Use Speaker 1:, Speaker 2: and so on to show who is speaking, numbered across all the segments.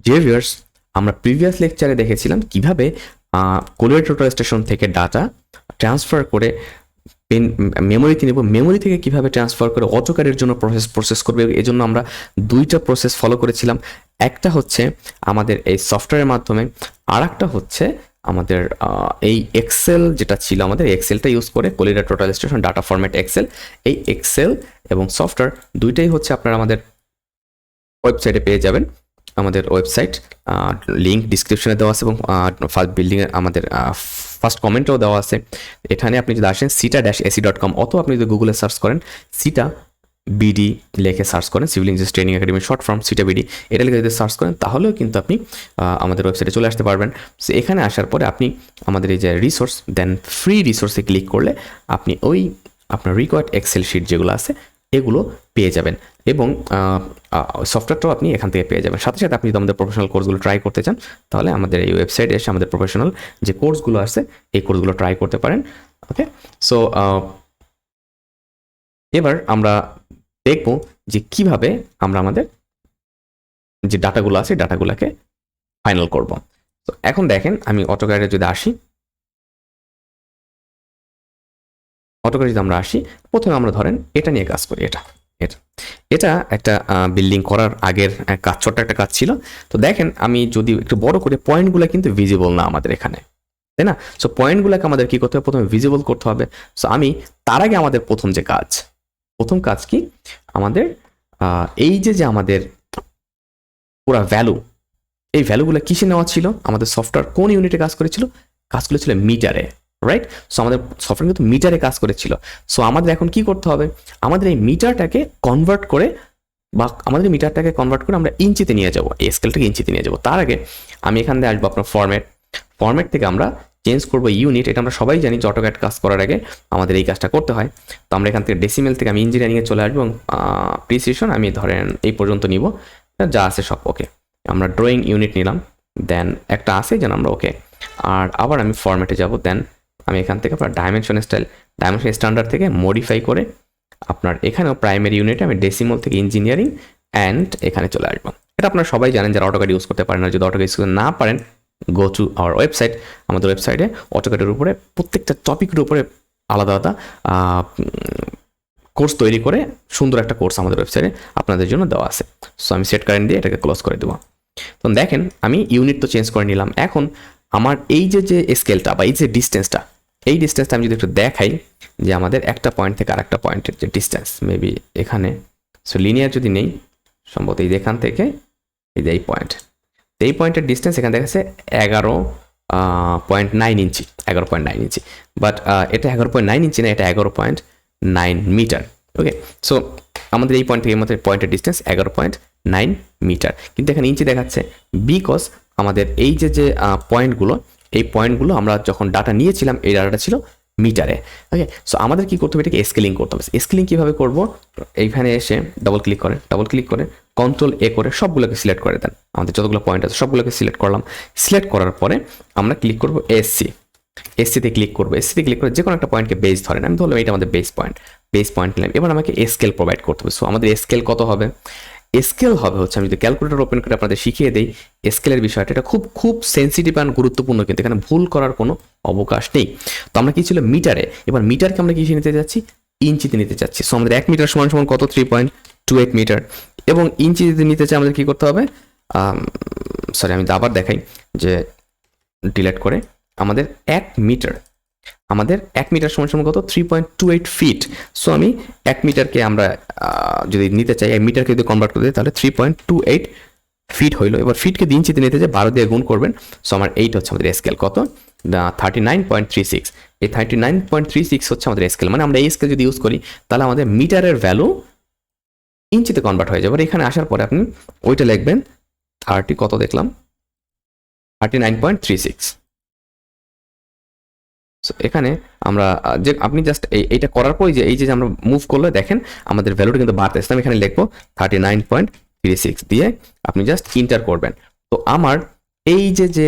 Speaker 1: Dear viewers, আমরা previous লেকচারে দেখেছিলাম কিভাবে কোলিডা টোটাল স্টেশন থেকে ডাটা ট্রান্সফার করে মেমোরিতে নেব, মেমোরি থেকে কিভাবে ট্রান্সফার করে অটোক্যাডের জন্য প্রসেস করবে। এই জন্য আমরা দুইটা প্রসেস ফলো করেছিলাম। একটা হচ্ছে আমাদের এই সফটওয়্যারের মাধ্যমে, আর একটা হচ্ছে আমাদের এই এক্সেল যেটা ছিল, আমাদের এক্সেলটা ইউজ করে Kolida total station data format Excel. এই এক্সেল এবং সফটওয়্যার দুইটাই হচ্ছে আপনারা আমাদের ওয়েবসাইটে পেয়ে যাবেন। আমাদের ওয়েবসাইট লিঙ্ক ডিসক্রিপশনে দেওয়া আছে এবং ফার্স্ট বিল্ডিংয়ে আমাদের ফার্স্ট কমেন্টেও দেওয়া আছে। এখানে আপনি যদি আসেন CETA-AC.com, অথবা আপনি যদি গুগলে সার্চ করেন CETA বিডি লিখে সার্চ করেন, civil engineers training academy short form CETA BD, এটা লিখে যদি সার্চ করেন তাহলেও কিন্তু আপনি আমাদের ওয়েবসাইটে চলে আসতে পারবেন। সো এখানে আসার পরে আপনি আমাদের এই যে রিসোর্স, দেন ফ্রি রিসোর্সে ক্লিক করলে আপনি ওই আপনার রিকোয়ার্ড এক্সেল শিট যেগুলো আছে এগুলো পেয়ে যাবেন, এবং সফটওয়্যারটাও আপনি এখান থেকে পেয়ে যাবেন। সাথে সাথে আপনি যদি আমাদের প্রফেশনাল কোর্সগুলো ট্রাই করতে চান তাহলে আমাদের এই ওয়েবসাইটে এসে আমাদের প্রফেশনাল যে কোর্সগুলো আছে এই কোর্সগুলো ট্রাই করতে পারেন। ওকে, সো এবার আমরা দেখব যে কিভাবে আমরা আমাদের যে ডাটাগুলো আছে ডাটাগুলোকে ফাইনাল করব। তো এখন দেখেন, আমি অটোক্যাডে যদি আসি, অটোক্যাডে যদি আমরা আসি, প্রথমে আমরা ধরেন এটা নিয়ে কাজ করি। এটা একটা বিল্ডিং করার আগের কাজ, ছোট্ট একটা কাজ ছিল। তো দেখেন, আমি যদি একটু বড় করে, পয়েন্টগুলো কিন্তু ভিজিবল না আমাদের এখানে, তাই না? সো পয়েন্টগুলোকে আমাদের কি করতে হবে, প্রথমে ভিজিবল করতে হবে। সো আমি তার আগে আমাদের প্রথম কাজ কি, আমাদের এই যে আমাদের পুরো ভ্যালু, এই ভ্যালুগুলো কিসে নেওয়া ছিল, আমাদের সফটওয়্যার কোন ইউনিটে কাজ করেছিল মিটারে, রাইট? সো আমাদের সফটওয়্যার কিন্তু মিটারে কাজ করেছিল। সো আমাদের এখন কি করতে হবে, আমাদের এই মিটারটাকে কনভার্ট করে আমরা ইঞ্চিতে নিয়ে যাবো, এই স্কেলটাকে ইঞ্চিতে নিয়ে যাবো। তার আগে আমি এখান থেকে আসবো আপনার ফরম্যাট থেকে আমরা চেঞ্জ করবো ইউনিট। এটা আমরা সবাই জানি যে অটোক্যাড কাজ করার আগে আমাদের এই কাজটা করতে হয়। তো আমরা এখান থেকে ডেসিমেল থেকে আমি ইঞ্জিনিয়ারিংয়ে চলে আসবো, এবং প্রিসিশন আমি ধরেন এই পর্যন্ত নিব, যা আছে সব ওকে। আমরা ড্রয়িং ইউনিট নিলাম, দেন একটা আছে যেন আমরা ওকে। আর আবার আমি ফরম্যাটে যাব, দেন আমি এখান থেকে আপনার ডাইমেনশন স্ট্যান্ডার্ড থেকে মডিফাই করে আপনার এখানেও প্রাইমারি ইউনিটে আমি ডেসিমাল থেকে ইঞ্জিনিয়ারিং অ্যান্ড এখানে চলে আসবো। এটা আপনারা সবাই জানেন যারা অটোক্যাড ইউজ করতে পারেন। আর যদি অটোক্যাড ইউজ করতে না পারেন, গো টু আওয়ার ওয়েবসাইট। আমাদের ওয়েবসাইটে অটোক্যাডের উপরে প্রত্যেকটা টপিকের উপরে আলাদা আলাদা কোর্স তৈরি করে সুন্দর একটা কোর্স আমাদের ওয়েবসাইটে আপনাদের জন্য দেওয়া আছে। সো আমি সেট কারেন্ট দিয়ে এটাকে ক্লোজ করে দেবো। তো দেখেন, আমি ইউনিট তো চেঞ্জ করে নিলাম। এখন আমার এই যে স্কেলটা বা এই যে ডিস্টেন্সটা, এই ডিস্টেন্সটা আমি যদি একটু দেখাই, যে আমাদের একটা পয়েন্ট থেকে আরেকটা পয়েন্টের যে ডিস্টেন্স, মেবি এখানে, সো লিনিয়ার যদি নেই, সম্ভবত এই এখান থেকে এই যে এই পয়েন্টের ডিস্টেন্স এখানে দেখাচ্ছে 11.9 ইঞ্চি, 11.9 ইঞ্চি। বাট এটা 11.9 ইঞ্চি না, এটা 11.9 মিটার। ওকে, সো আমাদের এই পয়েন্ট থেকে আমাদের পয়েন্টের ডিস্টেন্স 11.9 মিটার, কিন্তু এখানে ইঞ্চি দেখাচ্ছে বিকজ আমাদের এই যে এই পয়েন্টগুলো আমরা যখন ডাটা নিয়েছিলাম, এই ডাটাটা ছিল মিটারে। ওকে, সো আমাদের কি করতে হবে, এটাকে স্কেলিং করতে হবে। স্কেলিং কীভাবে করবো, এইখানে এসে ডাবল ক্লিক করে কন্ট্রোল এ করে সবগুলোকে সিলেক্ট করে দেন। আমাদের যতগুলো পয়েন্ট আছে সবগুলোকে সিলেক্ট করলাম। সিলেক্ট করার পরে আমরা ক্লিক করবো এসসিতে ক্লিক করবো। এসসিতে ক্লিক করে যে কোনো একটা পয়েন্টকে বেস ধরেন, আমি ধরলাম এটা আমাদের বেস পয়েন্ট নিলাম। এবার আমাকে স্কেল প্রোভাইড করতে হবে। সো আমাদের স্কেল কত হবে, স্কেল হবে হচ্ছে, আমি যদি ক্যালকুলেটর ওপেন করে আপনাদের শিখিয়ে দেই স্কেলের বিষয়টা, এটা খুব সেন্সিটিভ অ্যান্ড গুরুত্বপূর্ণ, কিন্তু এখানে ভুল করার কোনো অবকাশ নেই। তো আমরা কি ছিল মিটারে, এবার মিটারকে আমরা কিসে নিতে যাচ্ছি, ইঞ্চিতে নিতে চাচ্ছি। সো আমাদের 1 মিটার সমান কত, 3.28 মিটার, এবং ইঞ্চি যদি নিতে চাই আমাদের কি করতে হবে, সরি আমি আবার দেখাই, যে ডিলেট করে আমাদের 1 মিটার সমান কত, 3.28 ফিট। সো আমি 1 মিটারকে আমরা যদি নিতে চাই, 1 মিটারকে যদি কনভার্ট করে দিই তাহলে 3.28 ফিট হইলো। এবার ফিটকে ইঞ্চিতে নিতে চাই, 12 দিয়ে গুণ করবেন। সো আমার এইটা হচ্ছে আমাদের স্কেল কত, 39.36। এই 39.36 হচ্ছে আমাদের স্কেল। মানে আমরা এই স্কেল যদি ইউজ করি তাহলে আমাদের মিটারের ভ্যালু ইঞ্চিতে কনভার্ট হয়ে যাবে। এখানে আসার পরে আপনি ওইটা লিখবেন 39.36। এখানে আমরা যে আপনি জাস্ট এইটা করার পর এই যে আমরা মুভ করলে দেখেন আমাদের ভ্যালুটা কিন্তু বাড়তেছে। আমি এখানে লিখবো 39.36 দিয়ে আপনি জাস্ট ইন্টার করবেন। তো আমার এই যে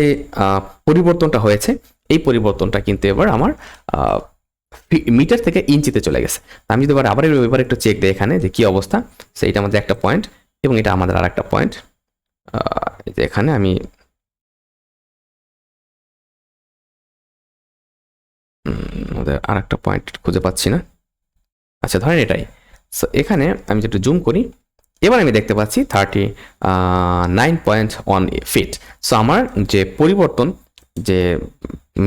Speaker 1: পরিবর্তনটা হয়েছে, এই পরিবর্তনটা কিন্তু এবার আমার মিটার থেকে ইঞ্চিতে চলে গেছে। আমি যদি এবার একটু চেক দিই এখানে যে কি অবস্থা। সেইটা আমাদের একটা পয়েন্ট এবং এটা আমাদের আর একটা পয়েন্ট, এখানে আমি আমাদের আর একটা পয়েন্ট খুঁজে পাচ্ছি না। আচ্ছা ধরেন এটাই। সো এখানে আমি যেটা জুম করি, এবার আমি দেখতে পাচ্ছি 39.1 ফিট। সো আমার যে পরিবর্তন, যে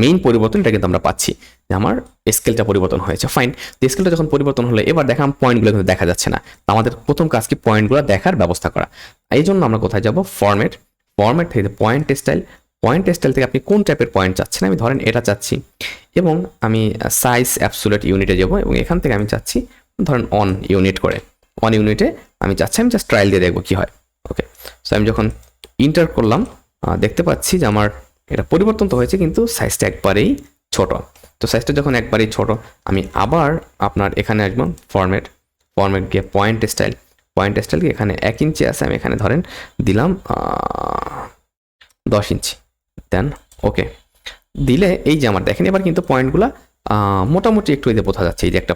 Speaker 1: মেইন পরিবর্তন, এটা কিন্তু আমরা পাচ্ছি যে আমার স্কেলটা পরিবর্তন হয়েছে। ফাইন, স্কেলটা যখন পরিবর্তন হলো, এবার দেখাম পয়েন্টগুলো কিন্তু দেখা যাচ্ছে না। আমাদের প্রথম কাজ কি পয়েন্টগুলো দেখার ব্যবস্থা করা। এই জন্য আমরা কোথায় যাব, ফরম্যাট থেকে পয়েন্ট স্টাইল থেকে আপনি কোন টাইপের পয়েন্ট চাচ্ছেন। আমি ধরেন এটা চাচ্ছি, এবং আমি সাইজ অ্যাবসোলিউট ইউনিটে যাব, এবং এখান থেকে আমি চাচ্ছি ধরেন অন ইউনিটে আমি চাচ্ছি, আমি জাস্ট ট্রায়াল দিয়ে দেখবো কি হয়। ওকে, সো আমি যখন ইন্টার করলাম, দেখতে পাচ্ছি যে আমার এটা পরিবর্তন তো হয়েছে, কিন্তু সাইজটা একবারেই ছোট। তো সাইজটা যখন একবারেই ছোট, আমি আবার আপনার এখানে আসবো ফরম্যাট গিয়ে পয়েন্ট স্টাইল গিয়ে এখানে 1 ইঞ্চি আছে, আমি এখানে ধরেন দিলাম 10 ইঞ্চি। দেন ওকে দিলে এই যে আমার দেখেন এবার কিন্তু পয়েন্টগুলো মোটামুটি একটু এই যে বোঝা যাচ্ছে, এই যে একটা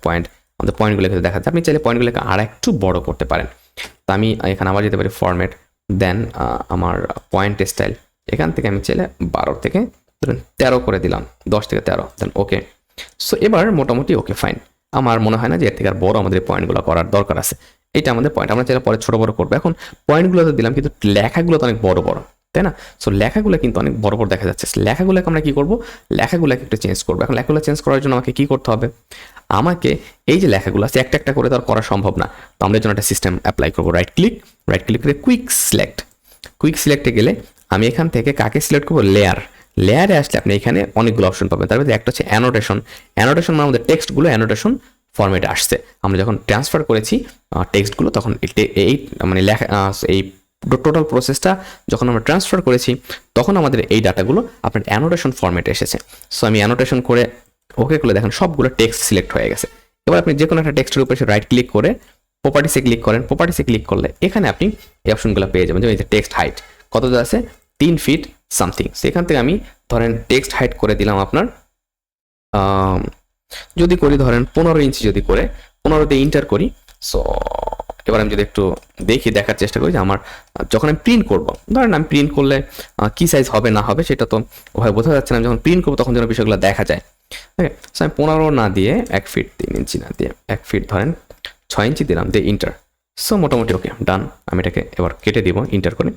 Speaker 1: পয়েন্ট আমাদের পয়েন্টগুলো কিন্তু দেখা যাচ্ছে। আপনি চাইলে পয়েন্টগুলোকে আর একটু বড় করতে পারেন। তো আমি এখানে আবার যেতে পারি ফরম্যাট, দেন আমার পয়েন্ট স্টাইল, এখান থেকে আমি চাইলে 12 থেকে ধরুন 13 করে দিলাম, 10 থেকে 13, দেন ওকে। সো এবার মোটামুটি ওকে ফাইন। আমার মনে হয় না যে এর থেকে আর বড় আমাদের পয়েন্টগুলো করার দরকার আছে। এটা আমাদের পয়েন্ট, আমরা চাইলে পরে ছোট বড় করবো। এখন পয়েন্টগুলো তো দিলাম, কিন্তু লেখাগুলো তো অনেক বড়, তাই না? সো লেখাগুলো কিন্তু অনেক বড় দেখা যাচ্ছে। লেখাগুলোকে আমরা কি করবো, লেখাগুলোকে একটু চেঞ্জ করবো। এখন লেখাগুলো চেঞ্জ করার জন্য আমাকে কি করতে হবে, আমাকে এই যে লেখাগুলো আছে একটা করে তো আর করা সম্ভব না। তো আমরা এর জন্য একটা সিস্টেম অ্যাপ্লাই করবো। রাইট ক্লিক করে কুইক সিলেক্টে গেলে আমি এখান থেকে কাকে সিলেক্ট করবো, লেয়ারে আসলে আপনি এখানে অনেকগুলো অপশন পাবেন। তার মধ্যে একটা হচ্ছে অ্যানোটেশন মানে আমাদের টেক্সটগুলো অ্যানোটেশন ফরম্যাটে আসছে। আমরা যখন ট্রান্সফার করেছি টেক্সটগুলো, তখন এই মানে লেখা এই টোটাল প্রসেসটা যখন আমরা ট্রান্সফার করেছি, তখন আমাদের এই ডাটাগুলো আপনার অ্যানোটেশন ফরম্যাটে এসেছে। সো আমি অ্যানোটেশন করে ওকে করলে দেখেন সবগুলো টেক্সট সিলেক্ট হয়ে গেছে। এবার আপনি যে কোনো একটা টেক্সটের উপরে রাইট ক্লিক করে প্রপার্টিসে ক্লিক করেন। প্রপার্টিসে ক্লিক করলে এখানে আপনি এই অপশনগুলো পেয়ে যাবেন। যেমন এই যে টেক্সট হাইট কত আছে, 3 ফিট সামথিং। সেখান থেকে আমি ধরেন টেক্সট হাইট করে দিলাম আপনার যদি করি ধরেন 15 ইঞ্চি, যদি করে 15 দিয়ে ইন্টার করি। সো এবার আমি যদি একটু দেখার চেষ্টা করি যে আমার যখন আমি প্রিন্ট করব, ধরেন আমি প্রিন্ট করলে কি সাইজ হবে না হবে সেটা তো ওভাবে বোঝা যাচ্ছে না। যখন প্রিন্ট করবো তখন যেন বিষয়গুলো দেখা যায়। ওকে, সো আমি 15 না দিয়ে 1 ফিট 3 ইঞ্চি না দিয়ে 1 ফিট ধরেন 6 ইঞ্চি দিলাম, দিয়ে ইন্টার। সো মোটামুটি ওকে ডান। আমি এটাকে এবার কেটে দিব ইন্টার করে।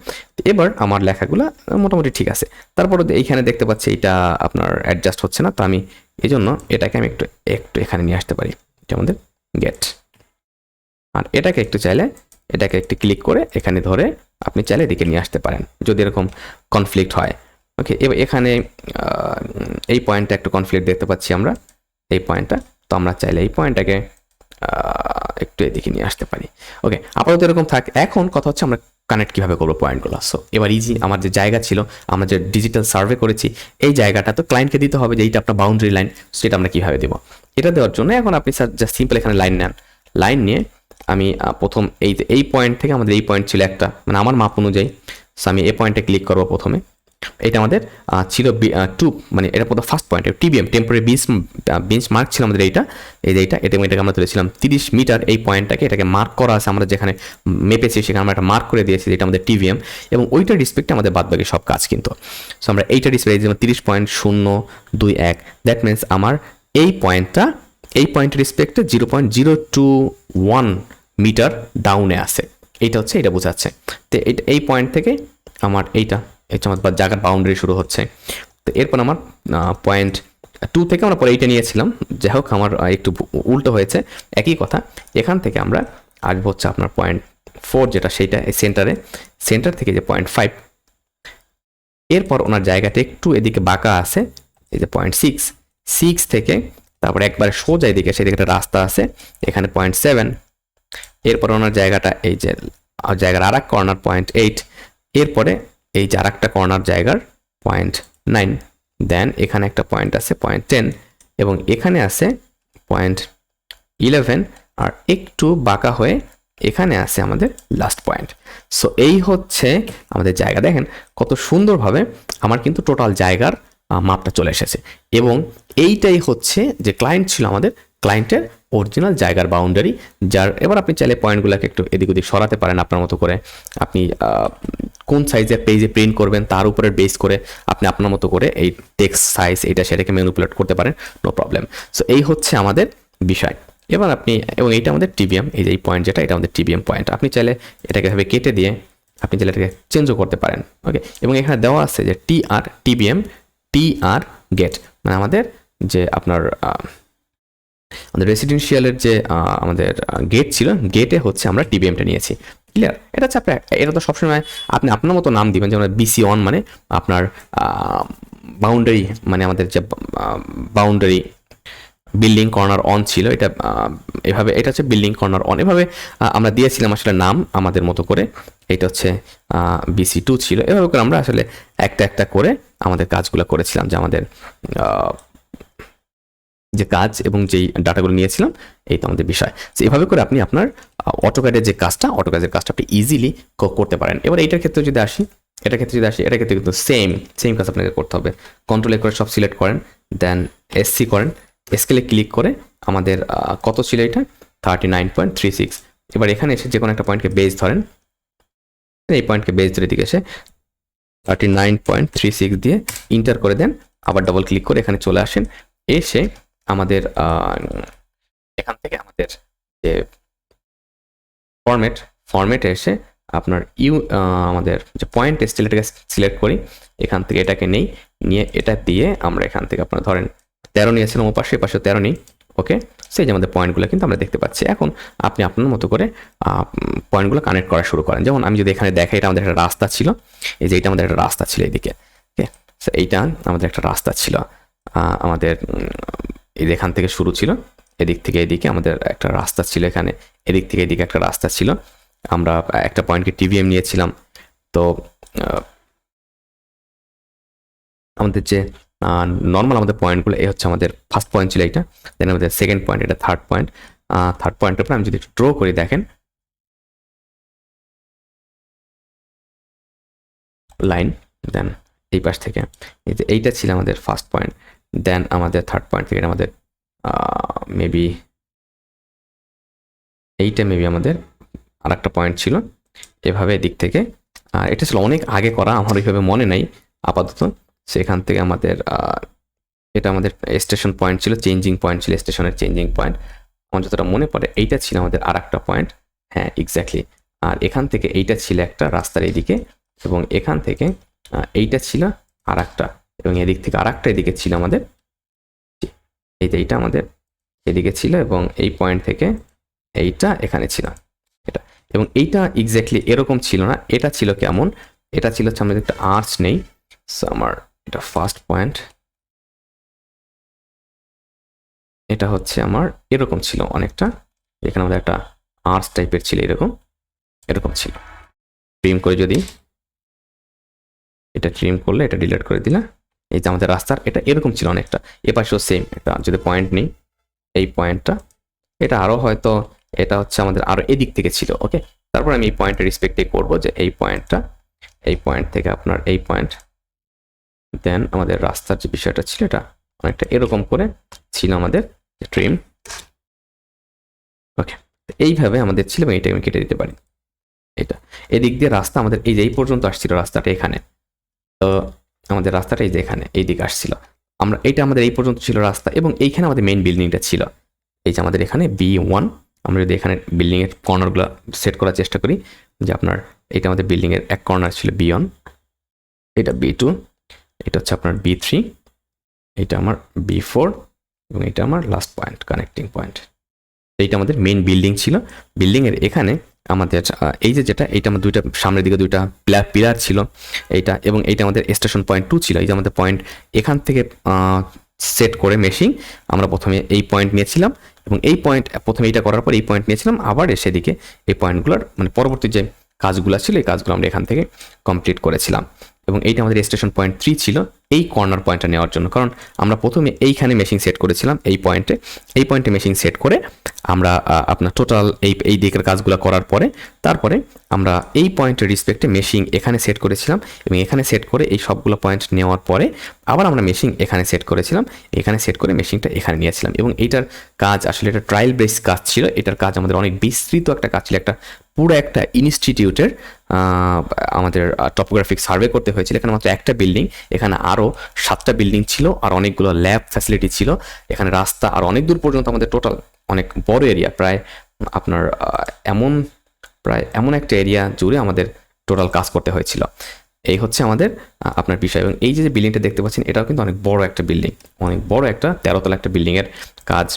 Speaker 1: এবার আমার লেখাগুলো মোটামুটি ঠিক আছে। তারপরে এইখানে দেখতে পাচ্ছি এটা আপনার অ্যাডজাস্ট হচ্ছে না। তো আমি এই জন্য এটাকে আমি একটু এখানে নিয়ে আসতে পারি, এটা আমাদের গেট। আর এটাকে একটু চাইলে এটাকে একটু ক্লিক করে এখানে ধরে আপনি চাইলে এদিকে নিয়ে আসতে পারেন যদি এরকম কনফ্লিক্ট হয়। ওকে, এবার এখানে এই পয়েন্টটা একটু কনফ্লিক্ট দেখতে পাচ্ছি আমরা, এই পয়েন্টটা। তো আমরা চাইলে এই পয়েন্টটাকে একটু এদিকে নিয়ে আসতে পারি। ওকে, আপাতত এরকম থাক। এখন কথা হচ্ছে আমরা কানেক্ট কীভাবে করবো পয়েন্টগুলো। সো এবার ইজি, আমার যে জায়গা ছিল, আমরা যে ডিজিটাল সার্ভে করেছি, এই জায়গাটা তো ক্লায়েন্টকে দিতে হবে যে এইটা আপনার বাউন্ডারি লাইন। সেটা আমরা কীভাবে দেবো, এটা দেওয়ার জন্য এখন আপনি জাস্ট সিম্পল এখানে লাইন নেন। লাইন নিয়ে আমি প্রথম এই পয়েন্ট থেকে, আমাদের এই পয়েন্ট ছিল একটা, মানে আমার মাপ অনুযায়ী। সো আমি এই পয়েন্টে ক্লিক করবো প্রথমে। এটা আমাদের ছিল 2, মানে এটা প্রথম first point TBM temporary bench mark ছিল আমাদের এইটা এটাকে আমরা তুলেছিলাম 30 মিটার। এই পয়েন্টটাকে এটাকে মার্ক করা আছে, আমরা যেখানে মেপেছি সেখানে আমরা একটা মার্ক করে দিয়েছি, যেটা আমাদের টিবিএম, এবং ওইটার রেসপেক্টে আমাদের বাদবাকি সব কাজ কিন্তু। সো আমরা এইটা ডিসপ্লে যেমন 30.021, দ্যাট মিনস আমার এই পয়েন্টের রেসপেক্টে 0.021 মিটার ডাউনে আছে। এইটা হচ্ছে, এটা বোঝাচ্ছে। তো এই পয়েন্ট থেকে আমার এইটা আমার জায়গার বাউন্ডারি শুরু হচ্ছে। তো এরপর আমার পয়েন্ট 2 থেকে আমরা পরে এইটা নিয়েছিলাম, যাই হোক আমার একটু উল্টো হয়েছে, একই কথা। এখান থেকে আমরা আসবো হচ্ছে আপনার পয়েন্ট 4, যেটা সেইটা সেন্টার থেকে যে পয়েন্ট 5, এরপর ওনার জায়গাটা একটু এদিকে বাঁকা আছে, এই যে পয়েন্ট 6 থেকে তারপরে একবারে সোজা এদিকে, সেদিকে একটা রাস্তা আছে, এখানে পয়েন্ট 7। এরপর ওনার জায়গাটা এই যে জায়গার আর এক কর্নার পয়েন্ট 8, এরপরে এই যে আর একটা কর্নার জায়গার পয়েন্ট 9, দেন এখানে একটা পয়েন্ট আছে পয়েন্ট 10, এবং এখানে আছে পয়েন্ট 11, আর একটু বাঁকা হয়ে এখানে আছে আমাদের লাস্ট পয়েন্ট। সো এই হচ্ছে আমাদের জায়গা। দেখেন কত সুন্দরভাবে আমার কিন্তু টোটাল জায়গার মাপটা চলে এসেছে। এবং এইটাই হচ্ছে যে ক্লায়েন্ট ছিল আমাদের, ক্লায়েন্টের অরিজিনাল জায়গার বাউন্ডারি, যার এবার আপনি চাইলে পয়েন্টগুলোকে একটু এদিক ওদিক সরাতে পারেন আপনার মতো করে। আপনি কোন সাইজের পেজে প্রিন্ট করবেন তার উপরে বেস করে আপনি আপনার মতো করে এই টেক্সট সাইজ এটা সেটাকে ম্যানিপুলেট করতে পারেন, নো প্রবলেম। সো এই হচ্ছে আমাদের বিষয়। এবার আপনি, এবং এইটা আমাদের টিবিএম, এই যে এই পয়েন্ট যেটা, এটা আমাদের টিবিএম পয়েন্ট। আপনি চাইলে এটাকে এভাবে কেটে দিয়ে আপনি চাইলে এটাকে চেঞ্জও করতে পারেন, ওকে। এবং এখানে দেওয়া আছে যে টিবিএম টিআর গেট, মানে আমাদের যে আপনার আমাদের রেসিডেন্সিয়ালের যে আমাদের গেট ছিল, গেটে হচ্ছে আমরা টিবিএমটা নিয়েছি, ক্লিয়ার। এটা হচ্ছে আপনার, এটা তো সবসময় আপনি আপনার মতো নাম দিবেন, যেমন BC1 মানে আপনার বাউন্ডারি, মানে আমাদের যে বাউন্ডারি বিল্ডিং কর্নার অন ছিল, এটা এভাবে, এটা হচ্ছে বিল্ডিং কর্নার অন, এভাবে আমরা দিয়েছিলাম আসলে নাম আমাদের মতো করে। এটা হচ্ছে BC2 ছিল, এভাবে করে আমরা আসলে একটা একটা করে আমাদের কাজগুলো করেছিলাম, যে আমাদের যে কাজ এবং যেই ডাটাগুলো নিয়েছিলাম, এই তো আমাদের বিষয়। তো এভাবে করে আপনি আপনার অটোক্যাডের যে কাজটা, অটোক্যাডের কাজটা আপনি ইজিলি করতে পারেন। এবার এইটার ক্ষেত্রে যদি আসি, এটার ক্ষেত্রে কিন্তু সেম কাজ আপনাকে করতে হবে। কন্ট্রোল করে সব সিলেক্ট করেন, দেন SC করেন, স্কেলে ক্লিক করে আমাদের কত ছিল এটা, 39.36। এবার এখানে এসে যে কোনো একটা পয়েন্টকে বেজ ধরেন, এই পয়েন্টকে বেজ ধরে দিকে এসে 39.36 দিয়ে ইন্টার করে দেন, আবার ডবল ক্লিক করে এখানে চলে আসেন। এসে আমাদের এখান থেকে আমাদের যে ফরম্যাটে এসে আপনার আমাদের যে পয়েন্ট স্টাইল, এটাকে সিলেক্ট করি, এখান থেকে এটাকে নিয়ে এটা দিয়ে আমরা এখান থেকে আপনার ধরেন 13 নিয়েছিলাম, পাশে 13 নেই, ওকে। সেই যে আমাদের পয়েন্টগুলো কিন্তু আমরা দেখতে পাচ্ছি। এখন আপনি আপনার মতো করে পয়েন্টগুলো কানেক্ট করা শুরু করেন। যেমন আমি যদি এখানে দেখাই, এটা আমাদের একটা রাস্তা ছিল, এই যে এটা আমাদের একটা রাস্তা ছিল এদিকে, ওকে। সো এইটা আমাদের একটা রাস্তা ছিল, আমাদের এখান থেকে শুরু ছিল, এদিক থেকে এদিকে আমাদের একটা রাস্তা ছিল, এখানে এদিক থেকে এদিকে একটা রাস্তা ছিল। আমরা একটা পয়েন্টকে টিবিএম নিয়েছিলাম। তো আমাদের যে নর্মাল আমাদের পয়েন্টগুলো, এই হচ্ছে আমাদের ফার্স্ট পয়েন্ট ছিল এইটা, দেন আমাদের সেকেন্ড পয়েন্ট, এটা থার্ড পয়েন্টের উপর আমি যদি ড্র করি, দেখেন লাইন, দেন এই পাশ থেকে এইটা ছিল আমাদের ফার্স্ট পয়েন্ট, দেন আমাদের থার্ড পয়েন্ট থেকে আমাদের মেবি এইটা মেবি আমাদের আর একটা পয়েন্ট ছিল, এভাবে দিক থেকে। আর এটা ছিল অনেক আগে করা, আমার ওইভাবে মনে নাই আপাতত। সেখান থেকে আমাদের এটা আমাদের স্টেশন পয়েন্ট ছিল, চেঞ্জিং পয়েন্ট ছিল, স্টেশনের চেঞ্জিং পয়েন্ট আমার যতটা মনে পড়ে। এইটা ছিল আমাদের আর একটা পয়েন্ট, হ্যাঁ এক্স্যাক্টলি। আর এখান থেকে এইটা ছিল একটা রাস্তার এইদিকে, এবং এখান থেকে এইটা ছিল আর একটা, এবং এদিক থেকে আর একটা এদিকে ছিল আমাদের, এইটা আমাদের এদিকে ছিল, এবং এই পয়েন্ট থেকে এইটা এখানে ছিল এটা। এবং এইটা এক্স্যাক্টলি এরকম ছিল না, এটা ছিল কেমন, এটা ছিল হচ্ছে আমাদের একটা আর্চ নেই। সো আমার এটা ফার্স্ট পয়েন্ট, এটা হচ্ছে আমার এরকম ছিল অনেকটা, এখানে আমাদের একটা আর্চ টাইপের ছিল, এরকম ছিল। ট্রিম করে যদি এটা ট্রিম করলে, এটা ডিলিট করে দিলে, এই যে আমাদের রাস্তার এটা এরকম ছিল অনেকটা। এপাশেও সেম, এটা যদি পয়েন্ট নেই, এই পয়েন্টটা, এটা আরো হয়তো এটা হচ্ছে আমাদের আরো এদিক থেকে ছিল, ওকে। তারপর আমি এই পয়েন্টের রেসপেক্টে করব, যে এই পয়েন্টটা, এই পয়েন্ট থেকে আপনার এই পয়েন্ট, দেন আমাদের রাস্তার যে বিষয়টা ছিল, এটা অনেকটা এরকম করে ছিল আমাদের ট্রিম, ওকে। এইভাবে আমাদের ছিল, এবং এটা আমি কেটে দিতে পারি। এটা এদিক দিয়ে রাস্তা আমাদের এই যে এই পর্যন্ত আসছিল রাস্তাটা এখানে, তো আমাদের রাস্তাটা এই যে এখানে এই দিকে আসছিল, আমরা এটা আমাদের এই পর্যন্ত ছিল রাস্তা, এবং এইখানে আমাদের মেইন বিল্ডিংটা ছিল, এই যে আমাদের এখানে B1। আমরা যদি এখানে বিল্ডিং এর কর্নারগুলো সেট করার চেষ্টা করি, যে আপনার এটা আমাদের বিল্ডিং এর এক কর্নার ছিল B1, এটা B2, এটা হচ্ছে আপনার B3, এটা আমার B4, এবং এটা আমার লাস্ট পয়েন্ট, কানেক্টিং পয়েন্ট। এইটা আমাদের মেইন বিল্ডিং ছিল। বিল্ডিং এর এখানে আমাদের এই যে যেটা, এইটা আমার দুইটা সামনের দিকে দুইটা পিলার ছিল এইটা, এবং এইটা আমাদের স্টেশন পয়েন্ট 2 ছিল। এই যে আমাদের পয়েন্ট এখান থেকে সেট করে মেশিং আমরা প্রথমে এই পয়েন্ট নিয়েছিলাম, এবং এই পয়েন্ট প্রথমে এইটা করার পর এই পয়েন্ট নিয়েছিলাম, আবার এসে দিকে এই পয়েন্টগুলোর মানে পরবর্তী যে কাজগুলো ছিল, এই কাজগুলো আমরা এখান থেকে কমপ্লিট করেছিলাম। এবং এইটা আমাদের স্টেশন পয়েন্ট 3 ছিল এই কর্নার পয়েন্টটা নেওয়ার জন্য, কারণ আমরা প্রথমে এইখানে মেশিন সেট করেছিলাম এই পয়েন্টে মেশিন সেট করে আমরা আপনার টোটাল এই দিকের কাজগুলো করার পরে তারপরে আমরা এই পয়েন্টের রিসপেক্টে মেশিন এখানে সেট করেছিলাম এবং এখানে সেট করে এই সবগুলো পয়েন্ট নেওয়ার পরে আবার আমরা মেশিন এখানে সেট করেছিলাম, এখানে সেট করে মেশিনটা এখানে নিয়েছিলাম। এবং এইটার কাজ আসলে এটা ট্রায়াল বেস কাজ ছিল, এটার কাজ আমাদের অনেক বিস্তৃত একটা কাজ ছিল, একটা পুরো একটা ইনস্টিটিউটের আমাদের টপোগ্রাফিক সার্ভে করতে হয়েছিল। এখানে মাত্র একটা বিল্ডিং, এখানে আরও 7টা বিল্ডিং ছিল আর অনেকগুলো ল্যাব ফ্যাসিলিটি ছিল, এখানে রাস্তা আর অনেক দূর পর্যন্ত আমাদের টোটাল অনেক বড় এরিয়া, প্রায় আপনার এমন একটা এরিয়া জুড়ে আমাদের টোটাল কাজ করতে হয়েছিল। এই হচ্ছে আমাদের আপনার বিষয়। এবং এই যে বিল্ডিংটা দেখতে পাচ্ছেন এটাও কিন্তু অনেক বড় একটা বিল্ডিং, অনেক বড় একটা 13তলা একটা বিল্ডিংয়ের কাজ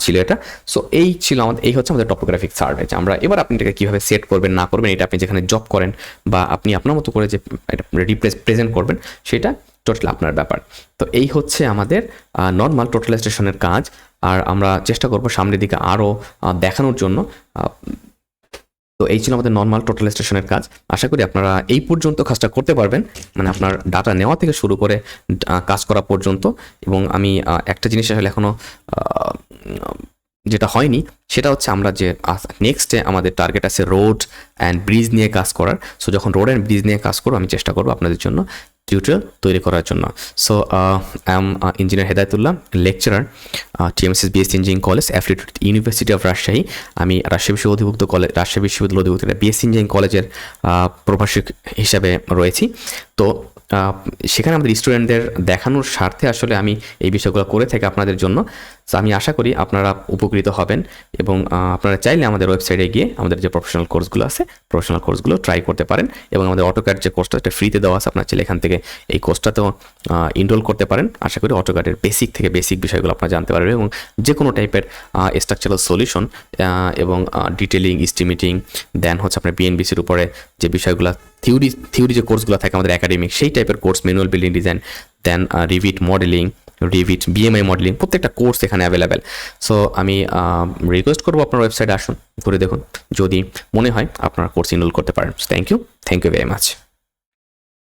Speaker 1: ছিল এটা। সো এই ছিল আমাদের, এই হচ্ছে আমাদের টপোগ্রাফিক সার্ভে। আমরা এবার আপনি এটাকে কীভাবে সেট করবেন না করবেন, এটা আপনি যেখানে জব করেন বা আপনি আপনার মতো করে যে এটা প্রেজেন্ট করবেন সেটা টোটাল আপনার ব্যাপার। তো এই হচ্ছে আমাদের নর্মাল টোটাল স্টেশনের কাজ। আর আমরা চেষ্টা করব সামনের দিকে আরও দেখানোর জন্য। তো এই ছিল আমাদের নর্মাল টোটাল স্টেশনের কাজ। আশা করি আপনারা এই পর্যন্ত কাজটা করতে পারবেন, মানে আপনার ডাটা নেওয়া থেকে শুরু করে কাজ করা পর্যন্ত। এবং আমি একটা জিনিস আসলে এখনও যেটা হয়নি সেটা হচ্ছে আমরা যে নেক্সটে আমাদের টার্গেট আছে রোড অ্যান্ড ব্রিজ নিয়ে কাজ করার। সো যখন রোড অ্যান্ড ব্রিজ নিয়ে কাজ করবো আমি চেষ্টা করবো আপনাদের জন্য টিউটোরিয়াল তৈরি করার জন্য। So I am engineer Hidayatullah, lecturer, TMSS BSc engineering college, affiliated university of Rajshahi. আমি রাজশাহী বিশ্ববিদ্যালয় অধিভুক্ত BSc ইঞ্জিনিয়ারিং কলেজের প্রভাষক হিসাবে রয়েছি। তো সেখানে আমাদের স্টুডেন্টদের দেখানোর স্বার্থে আসলে আমি এই বিষয়গুলো করে থাকি আপনাদের জন্য। তো আমি আশা করি আপনারা উপকৃত হবেন এবং আপনারা চাইলে আমাদের ওয়েবসাইটে গিয়ে আমাদের যে প্রফেশনাল কোর্সগুলো আছে প্রফেশনাল কোর্সগুলো ট্রাই করতে পারেন। এবং আমাদের অটোক্যাড যে কোর্সটা এটা ফ্রিতে দেওয়া আছে, আপনার চাইলে এখান থেকে এই কোর্সটাতেও ইনরোল করতে পারেন। আশা করি অটোক্যাডের বেসিক থেকে বেসিক বিষয়গুলো আপনারা জানতে পারবেন এবং যে কোনো টাইপের স্ট্রাকচারাল সলিউশন এবং ডিটেলিং, এস্টিমেটিং, দেন হচ্ছে আপনার BNBCর উপরে যে বিষয়গুলো থিওরি যে কোর্সগুলো থাকে আমাদের একাডেমিক, সেই টাইপের কোর্স, ম্যানুয়াল বিল্ডিং ডিজাইন, দেন রিভিট মডেলিং, BMI মডেলিং, প্রত্যেকটা কোর্স এখানে অ্যাভেলেবেল। সো আমি রিকোয়েস্ট করবো আপনার ওয়েবসাইটে আসুন, ঘুরে দেখুন, যদি মনে হয় আপনার কোর্স ইনরোল করতে পারেন। Thank you very much.